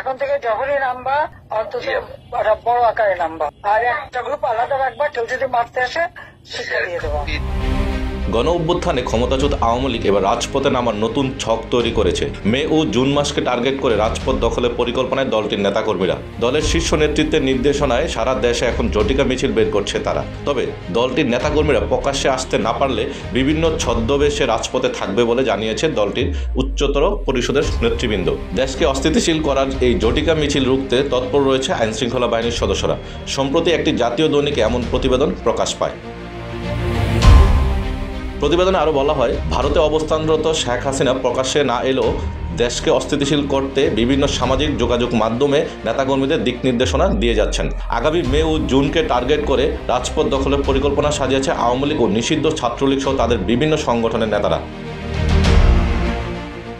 এখন থেকে যখনই নামবা অন্তত একটা বড় আকারে নামবা, আর একটা গ্রুপ আলাদা রাখবা, কেউ যদি মারতে আসে শিক্ষা দিয়ে দেবো। গণ অভ্যুত্থানে ক্ষমতাচ্যুত আওয়ামী লীগ এবার রাজপথে নামার নতুন ছক তৈরি করেছে। মে ও জুন মাসকে টার্গেট করে রাজপথ দখলের পরিকল্পনায় দলটির নেতাকর্মীরা। দলের শীর্ষ নেতৃত্বের নির্দেশনায় সারা দেশে এখন জটিকা মিছিল বের করছে তারা। তবে দলটির নেতাকর্মীরা প্রকাশ্যে আসতে না পারলে বিভিন্ন ছদ্মবেশে রাজপথে থাকবে বলে জানিয়েছে দলটির উচ্চতর পরিষদের নেতৃবৃন্দ। দেশকে অস্থিতিশীল করার এই জটিকা মিছিল রুখতে তৎপর রয়েছে আইনশৃঙ্খলা বাহিনীর সদস্যরা। সম্প্রতি একটি জাতীয় দৈনিকে এমন প্রতিবেদন প্রকাশ পায়। প্রতিবেদনে আরও বলা হয়, ভারতে অবস্থানরত শেখ হাসিনা প্রকাশ্যে না এলেও দেশকে অস্থিতিশীল করতে বিভিন্ন সামাজিক যোগাযোগ মাধ্যমে নেতাকর্মীদের দিক নির্দেশনা দিয়ে যাচ্ছেন। আগামী মে ও জুনকে টার্গেট করে রাজপথ দখলের পরিকল্পনা সাজিয়েছে আওয়ামী লীগ ও নিষিদ্ধ ছাত্রলীগ সহ তাদের বিভিন্ন সংগঠনের নেতারা।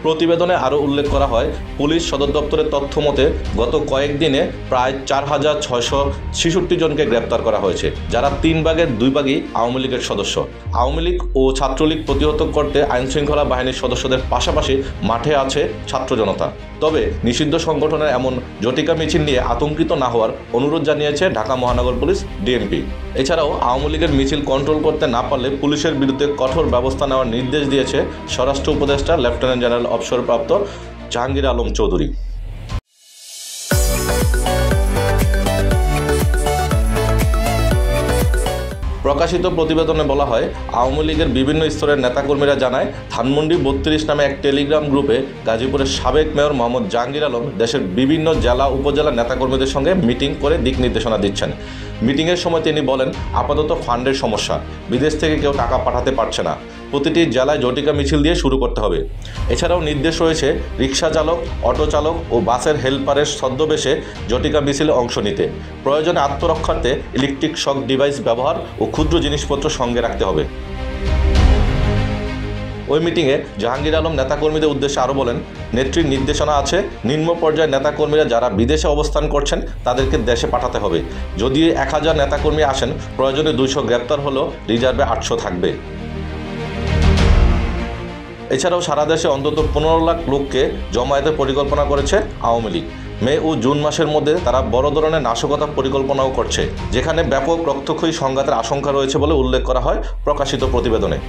প্রতিবেদনে আরও উল্লেখ করা হয়, পুলিশ সদর দপ্তরের তথ্য মতে গত কয়েকদিনে প্রায় 4,666 জনকে গ্রেপ্তার করা হয়েছে, যারা 3 ভাগের 2 ভাগই আওয়ামী লীগের সদস্য। আওয়ামী লীগ ও ছাত্রলীগ প্রতিহত করতে আইনশৃঙ্খলা বাহিনীর সদস্যদের পাশাপাশি মাঠে আছে ছাত্র জনতা। তবে নিষিদ্ধ সংগঠনের এমন জটিকা মিছিল নিয়ে আতঙ্কিত না হওয়ার অনুরোধ জানিয়েছে ঢাকা মহানগর পুলিশ ডিএমপি। এছাড়াও আওয়ামী লীগের মিছিল কন্ট্রোল করতে না পারলে পুলিশের বিরুদ্ধে কঠোর ব্যবস্থা নেওয়ার নির্দেশ দিয়েছে স্বরাষ্ট্র উপদেষ্টা লেফটেন্যান্ট জেনারেল অবসরপ্রাপ্ত জাহাঙ্গীর আলম চৌধুরী। প্রকাশিত প্রতিবেদনে বলা হয়, আওয়ামী লীগের বিভিন্ন স্তরের নেতাকর্মীরা জানায়, ধানমন্ডি 32 নামে এক টেলিগ্রাম গ্রুপে গাজীপুরের সাবেক মেয়র মোহাম্মদ জাহাঙ্গীর আলম দেশের বিভিন্ন জেলা উপজেলা নেতাকর্মীদের সঙ্গে মিটিং করে দিক নির্দেশনা দিচ্ছেন। মিটিংয়ের সময় তিনি বলেন, আপাতত ফান্ডের সমস্যা, বিদেশ থেকে কেউ টাকা পাঠাতে পারছে না, প্রতিটি জেলায় জটিকা মিছিল দিয়ে শুরু করতে হবে। এছাড়াও নির্দেশ রয়েছে রিক্সা চালক, অটো চালক ও বাসের হেল্পারের ছদ্মবেশে জটিকা মিছিলে অংশ নিতে। প্রয়োজনে আত্মরক্ষার্থে ইলেকট্রিক শক ডিভাইস ব্যবহার ও ক্ষুদ্র জিনিসপত্র সঙ্গে রাখতে হবে। ওই মিটিংয়ে জাহাঙ্গীর আলম নেতাকর্মীদের উদ্দেশ্যে আরও বলেন, নেত্রীর নির্দেশনা আছে, নিম্ন পর্যায়ের নেতাকর্মীরা যারা বিদেশে অবস্থান করছেন তাদেরকে দেশে পাঠাতে হবে। যদি 1000 নেতাকর্মী আসেন, প্রয়োজনে 200 গ্রেপ্তার হলেও রিজার্ভে 800 থাকবে। এছাড়াও সারা দেশে অন্তত 15 লাখ লোককে জমায়েতের পরিকল্পনা করেছে আওয়ামী লীগ। মে ও জুন মাসের মধ্যে তারা বড় ধরনের নাশকতার পরিকল্পনাও করছে, যেখানে ব্যাপক রক্তক্ষয়ী সংঘাতের আশঙ্কা রয়েছে বলে উল্লেখ করা হয় প্রকাশিত প্রতিবেদনে।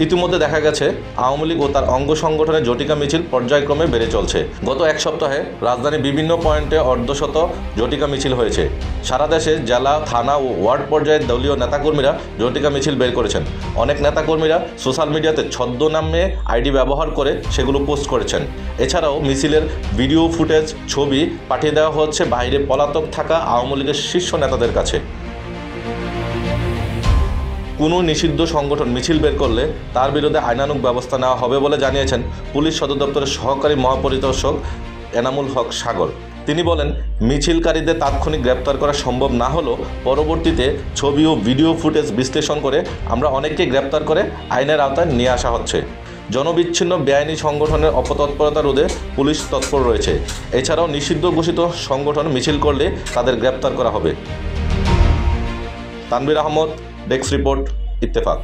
ইতিমধ্যে দেখা গেছে আওয়ামী লীগ ও তার অঙ্গ সংগঠনের জটিকা মিছিল পর্যায়ক্রমে বেড়ে চলছে। গত এক সপ্তাহে রাজধানীর বিভিন্ন পয়েন্টে অর্ধশত জটিকা মিছিল হয়েছে। সারা দেশে জেলা, থানা ও ওয়ার্ড পর্যায়ের দলীয় নেতাকর্মীরা জটিকা মিছিল বের করেছেন। অনেক নেতাকর্মীরা সোশ্যাল মিডিয়াতে ছদ্মনামে আইডি ব্যবহার করে সেগুলো পোস্ট করেছেন। এছাড়াও মিছিলের ভিডিও ফুটেজ, ছবি পাঠিয়ে দেওয়া হচ্ছে বাইরে পলাতক থাকা আওয়ামী লীগের শীর্ষ নেতাদের কাছে। কোনো নিষিদ্ধ সংগঠন মিছিল বের করলে তার বিরুদ্ধে আইনানুগ ব্যবস্থা নেওয়া হবে বলে জানিয়েছেন পুলিশ সদর দপ্তরের সহকারী মহাপরিদর্শক এনামুল হক সাগর। তিনি বলেন, মিছিলকারীদের তাৎক্ষণিক গ্রেপ্তার করা সম্ভব না হলেও পরবর্তীতে ছবি ও ভিডিও ফুটেজ বিশ্লেষণ করে আমরা অনেককে গ্রেপ্তার করে আইনের আওতায় নিয়ে আসা হচ্ছে। জনবিচ্ছিন্ন বেআইনি সংগঠনের অপতৎপরতা রোধে পুলিশ তৎপর রয়েছে। এছাড়াও নিষিদ্ধ ঘোষিত সংগঠন মিছিল করলে তাদের গ্রেপ্তার করা হবে। Tanvir Ahmad, desk report, Ittefaq.